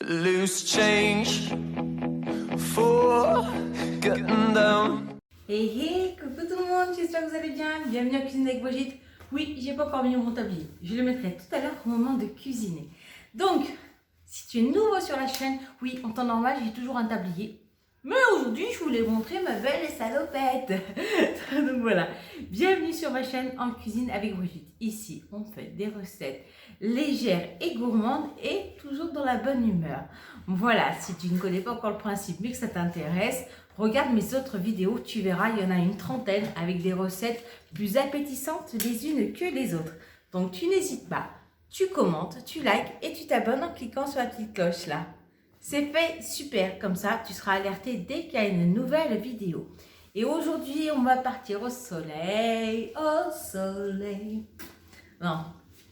Loose change for getting down. Hey hey, coucou tout le monde, j'espère que vous allez bien. Bienvenue à Cuisine avec Brigitte. Oui, j'ai pas encore mis mon tablier. Je le mettrai tout à l'heure au moment de cuisiner. Donc, si tu es nouveau sur la chaîne, oui, en temps normal, j'ai toujours un tablier. Mais aujourd'hui, je voulais montrer ma belle salopette. Donc voilà, bienvenue sur ma chaîne en cuisine avec Brigitte. Ici, on fait des recettes légères et gourmandes et toujours dans la bonne humeur. Voilà, si tu ne connais pas encore le principe mais que ça t'intéresse, regarde mes autres vidéos, tu verras, il y en a une trentaine avec des recettes plus appétissantes les unes que les autres. Donc tu n'hésites pas, tu commentes, tu likes et tu t'abonnes en cliquant sur la petite cloche là. C'est fait, super, comme ça tu seras alerté dès qu'il y a une nouvelle vidéo. Et aujourd'hui, on va partir au soleil, au soleil. Non,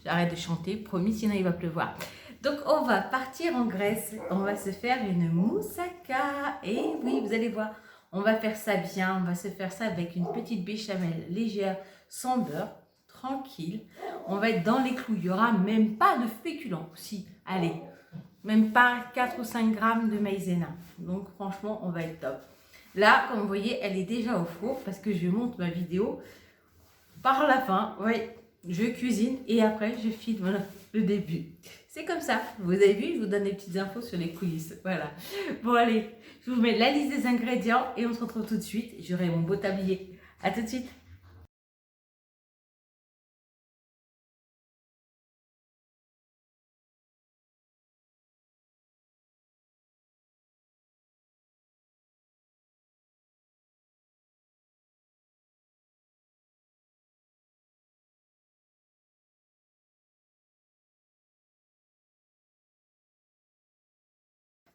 j'arrête de chanter, promis, sinon il va pleuvoir. Donc on va partir en Grèce, on va se faire une moussaka. Et oui, vous allez voir, on va faire ça bien, on va se faire ça avec une petite béchamel légère, sans beurre, tranquille. On va être dans les clous, il n'y aura même pas de féculents. Si, allez, même pas 4 ou 5 grammes de maïzena. Donc franchement, on va être top. Là, comme vous voyez, elle est déjà au four parce que je monte ma vidéo par la fin. Oui, je cuisine et après je filme le début. C'est comme ça. Vous avez vu, je vous donne des petites infos sur les coulisses. Voilà. Bon allez, je vous mets la liste des ingrédients et on se retrouve tout de suite. J'aurai mon beau tablier. À tout de suite.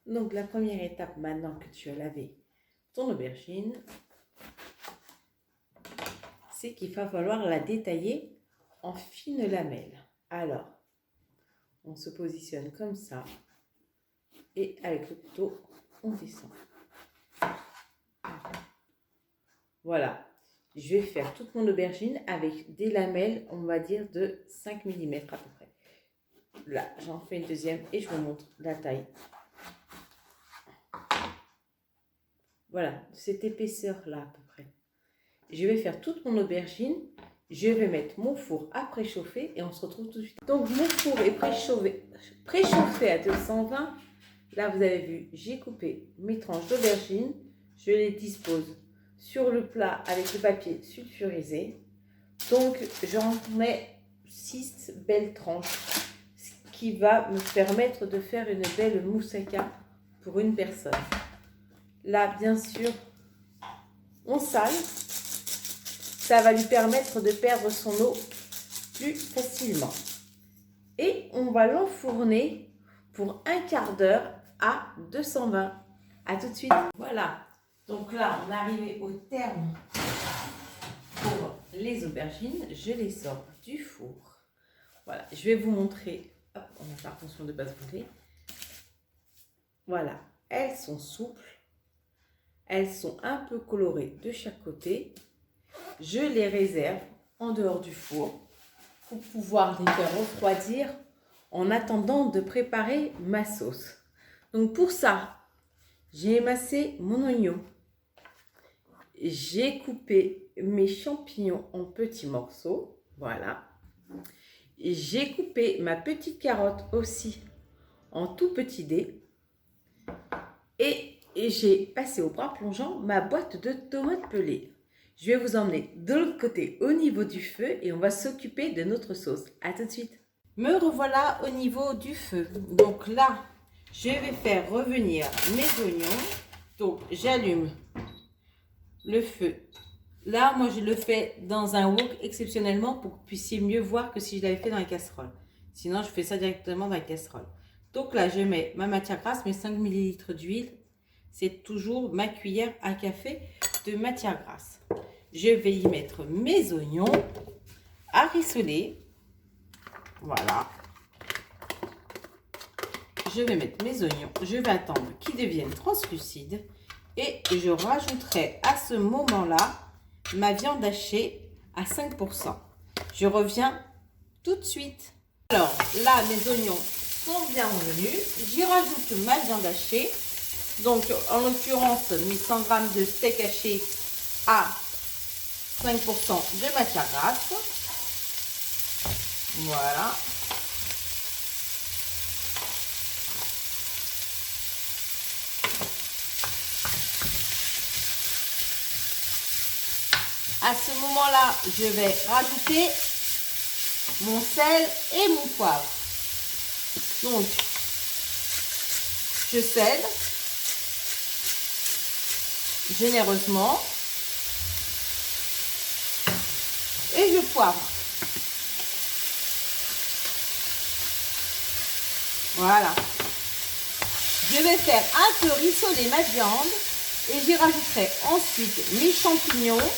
Donc la première étape maintenant que tu as lavé ton aubergine, c'est qu'il va falloir la détailler en fines lamelles. Alors, on se positionne comme ça et avec le couteau, on descend. Voilà, je vais faire toute mon aubergine avec des lamelles, on va dire de 5 mm à peu près. Là, j'en fais une deuxième et je vous montre la taille. Voilà, de cette épaisseur-là à peu près. Je vais faire toute mon aubergine. Je vais mettre mon four à préchauffer et on se retrouve tout de suite. Donc, mon four est préchauffé à 220. Là, vous avez vu, j'ai coupé mes tranches d'aubergine. Je les dispose sur le plat avec le papier sulfurisé. Donc, j'en mets 6 belles tranches, ce qui va me permettre de faire une belle moussaka pour une personne. Là, bien sûr, on sale. Ça va lui permettre de perdre son eau plus facilement. Et on va l'enfourner pour un quart d'heure à 220. À tout de suite. Voilà. Donc là, on est arrivé au terme pour les aubergines. Je les sors du four. Voilà. Je vais vous montrer. Hop, on va faire attention de ne pas se brûler. Voilà. Elles sont souples. Elles sont un peu colorées de chaque côté. Je les réserve en dehors du four pour pouvoir les faire refroidir en attendant de préparer ma sauce. Donc pour ça, j'ai émincé mon oignon. J'ai coupé mes champignons en petits morceaux. Voilà. J'ai coupé ma petite carotte aussi en tout petits dés. Et j'ai passé au bras plongeant ma boîte de tomates pelées. Je vais vous emmener de l'autre côté au niveau du feu et on va s'occuper de notre sauce. À tout de suite. Me revoilà au niveau du feu. Donc là, je vais faire revenir mes oignons. Donc j'allume le feu. Là, moi je le fais dans un wok exceptionnellement pour que vous puissiez mieux voir que si je l'avais fait dans la casserole. Sinon, je fais ça directement dans la casserole. Donc là, je mets ma matière grasse, mes 5 ml d'huile. C'est toujours ma cuillère à café de matière grasse. Je vais y mettre mes oignons à rissoler. Voilà. Je vais mettre mes oignons. Je vais attendre qu'ils deviennent translucides. Et je rajouterai à ce moment-là ma viande hachée à 5%. Je reviens tout de suite. Alors là, mes oignons sont bien revenus. J'y rajoute ma viande hachée. Donc, en l'occurrence, mes 100 g de steak haché à 5% de matière grasse. Voilà. À ce moment-là, je vais rajouter mon sel et mon poivre. Donc, je sèle généreusement et je poivre. Voilà. Je vais faire un peu rissoler ma viande et j'y rajouterai ensuite mes champignons,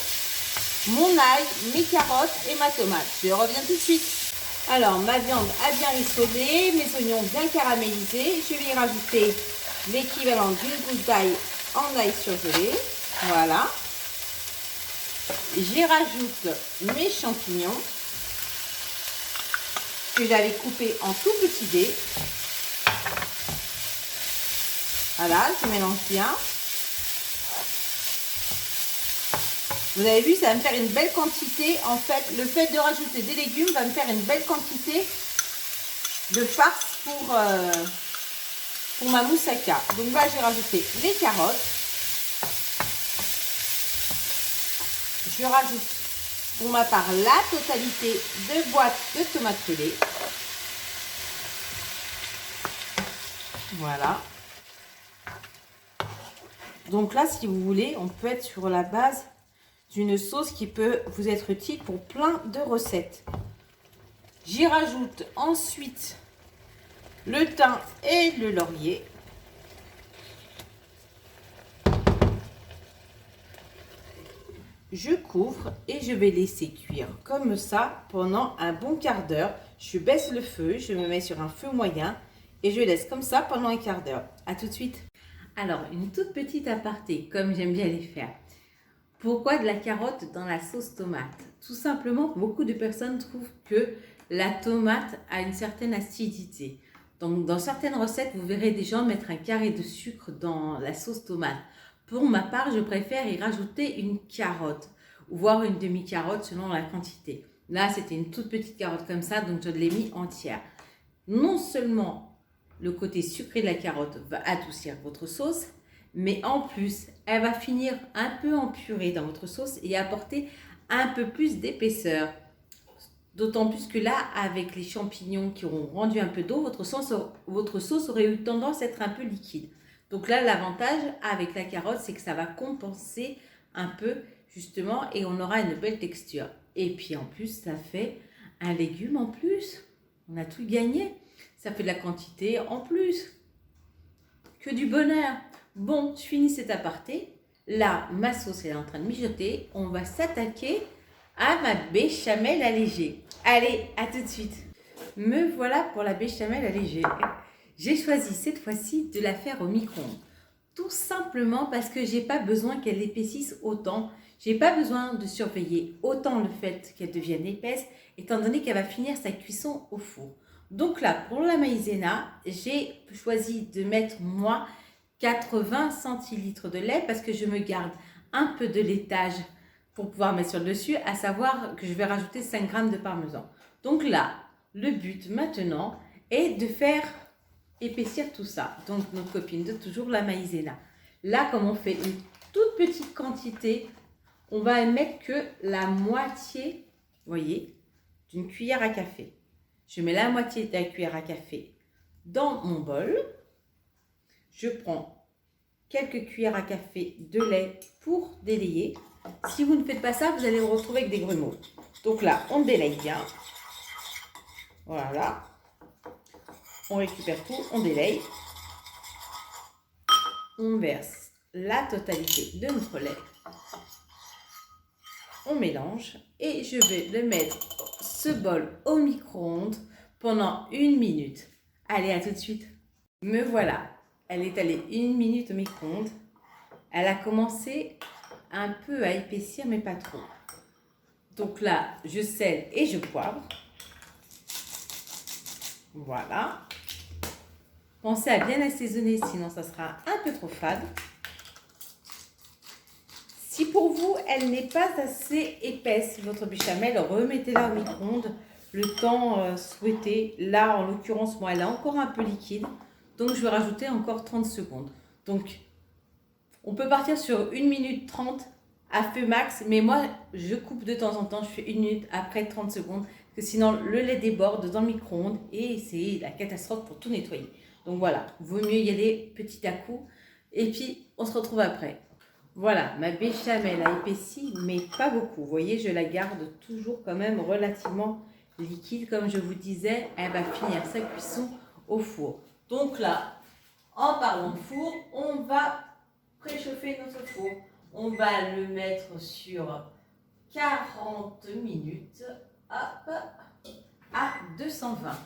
mon ail, mes carottes et ma tomate. Je reviens tout de suite. Alors, ma viande a bien rissolé, mes oignons bien caramélisés. Je vais y rajouter l'équivalent d'une gousse d'ail en ail surgelé. Voilà. J'y rajoute mes champignons que j'avais coupés en tout petits dés. Voilà, je mélange bien. Vous avez vu, ça va me faire une belle quantité. En fait, le fait de rajouter des légumes va me faire une belle quantité de farce pour ma moussaka. Donc là, j'ai rajouté les carottes. Je rajoute pour ma part la totalité de boîte de tomates pelées. Voilà. Donc là, si vous voulez, on peut être sur la base d'une sauce qui peut vous être utile pour plein de recettes. J'y rajoute ensuite le thym et le laurier. Je couvre et je vais laisser cuire comme ça pendant un bon quart d'heure. Je baisse le feu, je me mets sur un feu moyen et je laisse comme ça pendant un quart d'heure. À tout de suite. Alors, une toute petite aparté, comme j'aime bien les faire. Pourquoi de la carotte dans la sauce tomate? Tout simplement, beaucoup de personnes trouvent que la tomate a une certaine acidité. Donc, dans certaines recettes, vous verrez des gens mettre un carré de sucre dans la sauce tomate. Pour ma part, je préfère y rajouter une carotte, voire une demi-carotte selon la quantité. Là, c'était une toute petite carotte comme ça, donc je l'ai mis entière. Non seulement le côté sucré de la carotte va adoucir votre sauce, mais en plus, elle va finir un peu en purée dans votre sauce et apporter un peu plus d'épaisseur. D'autant plus que là, avec les champignons qui auront rendu un peu d'eau, votre sauce aurait eu tendance à être un peu liquide. Donc là, l'avantage avec la carotte, c'est que ça va compenser un peu justement et on aura une belle texture. Et puis en plus, ça fait un légume en plus. On a tout gagné. Ça fait de la quantité en plus. Que du bonheur. Bon, je finis cet aparté. Là, ma sauce est en train de mijoter. On va s'attaquer à ma béchamel allégée. Allez, à tout de suite. Me voilà pour la béchamel allégée. J'ai choisi cette fois-ci de la faire au micro-ondes. Tout simplement parce que j'ai pas besoin qu'elle épaississe autant. J'ai pas besoin de surveiller autant le fait qu'elle devienne épaisse, étant donné qu'elle va finir sa cuisson au four. Donc là, pour la maïzena, j'ai choisi de mettre moi 80 centilitres de lait parce que je me garde un peu de laitage pour pouvoir mettre sur le dessus, à savoir que je vais rajouter 5 g de parmesan. Donc là, le but maintenant est de faire épaissir tout ça. Donc notre copine de toujours, la maïzena. Là, comme on fait une toute petite quantité, on va mettre que la moitié, vous voyez, d'une cuillère à café. Je mets la moitié de la cuillère à café dans mon bol. Je prends quelques cuillères à café de lait pour délayer. Si vous ne faites pas ça, vous allez vous retrouver avec des grumeaux. Donc là, on délaye bien. Voilà. On récupère tout, on délaye. On verse la totalité de notre lait. On mélange et je vais le mettre, ce bol, au micro-ondes pendant 1 minute. Allez, à tout de suite. Me voilà. Elle est allée 1 minute au micro-ondes. Elle a commencé un peu à épaissir, mais pas trop. Donc là, je sèle et je poivre. Voilà. Pensez à bien assaisonner, sinon ça sera un peu trop fade. Si pour vous, elle n'est pas assez épaisse, votre béchamel, remettez-la au micro-ondes le temps souhaité. Là, en l'occurrence, moi, elle est encore un peu liquide. Donc, je vais rajouter encore 30 secondes. Donc, on peut partir sur 1 minute 30 à feu max. Mais moi, je coupe de temps en temps. Je fais 1 minute après 30 secondes. Parce que sinon, le lait déborde dans le micro-ondes. Et c'est la catastrophe pour tout nettoyer. Donc, voilà. Vaut mieux y aller petit à coup. Et puis, on se retrouve après. Voilà, ma béchamel a épaissi, mais pas beaucoup. Vous voyez, je la garde toujours quand même relativement liquide. Comme je vous disais, elle va finir sa cuisson au four. Donc là, en parlant de four, on va préchauffer notre four. On va le mettre sur 40 minutes, hop, à 220.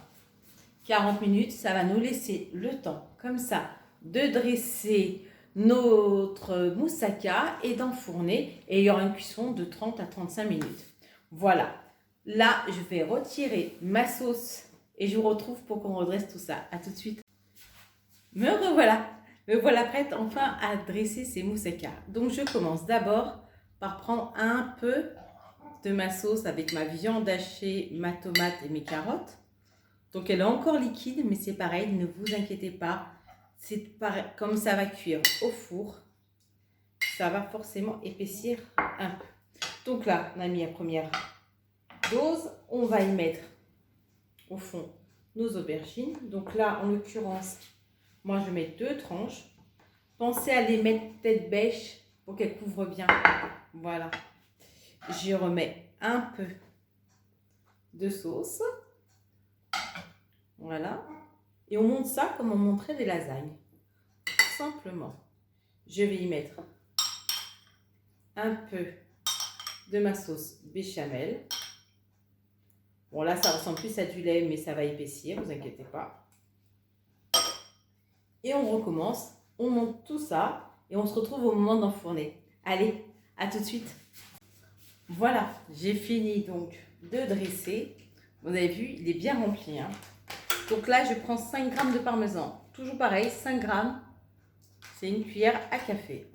40 minutes, ça va nous laisser le temps, comme ça, de dresser notre moussaka et d'enfourner. Et il y aura une cuisson de 30 à 35 minutes. Voilà. Là, je vais retirer ma sauce et je vous retrouve pour qu'on redresse tout ça. À tout de suite. Me revoilà. Me voilà prête enfin à dresser ces moussaka. Donc, je commence d'abord par prendre un peu de ma sauce avec ma viande hachée, ma tomate et mes carottes. Donc, elle est encore liquide, mais c'est pareil, ne vous inquiétez pas. C'est pareil, comme ça va cuire au four, ça va forcément épaissir un peu. Donc là, on a mis la première dose. On va y mettre au fond nos aubergines. Donc là, en l'occurrence, moi je mets 2 tranches. Pensez à les mettre tête bêche pour qu'elles couvrent bien. Voilà. J'y remets un peu de sauce. Voilà. Et on monte ça comme on monterait des lasagnes. Simplement. Je vais y mettre un peu de ma sauce béchamel. Bon, là, ça ressemble plus à du lait, mais ça va épaissir, ne vous inquiétez pas. Et on recommence. On monte tout ça et on se retrouve au moment d'enfourner. Allez, à tout de suite. Voilà, j'ai fini donc de dresser. Vous avez vu, il est bien rempli, hein. Donc là, je prends 5 g de parmesan. Toujours pareil, 5 g. C'est une cuillère à café.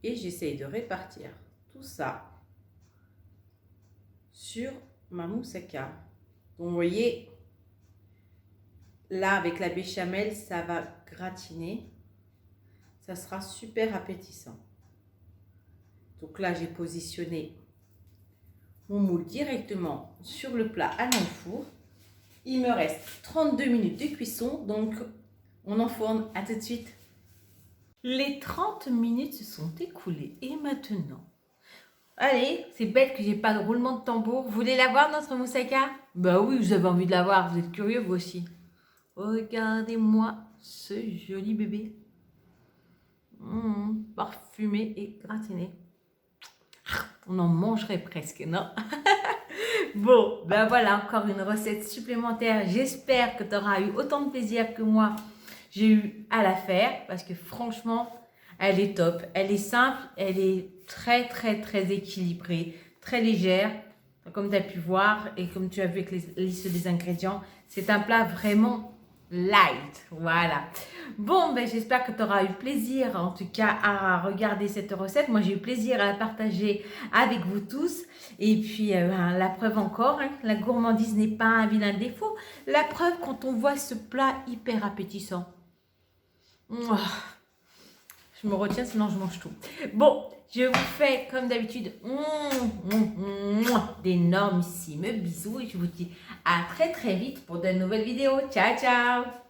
Et j'essaye de répartir tout ça sur ma moussaka. Donc vous voyez, là avec la béchamel, ça va gratiner. Ça sera super appétissant. Donc là, j'ai positionné mon moule directement sur le plat à l'enfour. Il me reste 32 minutes de cuisson, donc on enfourne. À tout de suite. Les 30 minutes se sont écoulées et maintenant, allez, c'est bête que j'ai pas de roulement de tambour. Vous voulez la voir, notre moussaka? Bah oui, vous avez envie de la voir, vous êtes curieux vous aussi. Regardez-moi ce joli bébé. Parfumé et gratiné. On en mangerait presque, non? Bon, ben voilà, encore une recette supplémentaire. J'espère que tu auras eu autant de plaisir que moi j'ai eu à la faire. Parce que franchement, elle est top. Elle est simple, elle est très équilibrée, très légère. Comme tu as pu voir et comme tu as vu avec les listes des ingrédients, c'est un plat vraiment light. Voilà. Bon, ben j'espère que tu auras eu plaisir en tout cas à regarder cette recette. Moi, j'ai eu plaisir à la partager avec vous tous. Et puis, la preuve encore, hein, la gourmandise n'est pas un vilain défaut. La preuve quand on voit ce plat hyper appétissant. Mouah. Je me retiens, sinon je mange tout. Bon, je vous fais comme d'habitude d'énormissimes bisous et je vous dis à très vite pour de nouvelles vidéos. Ciao, ciao!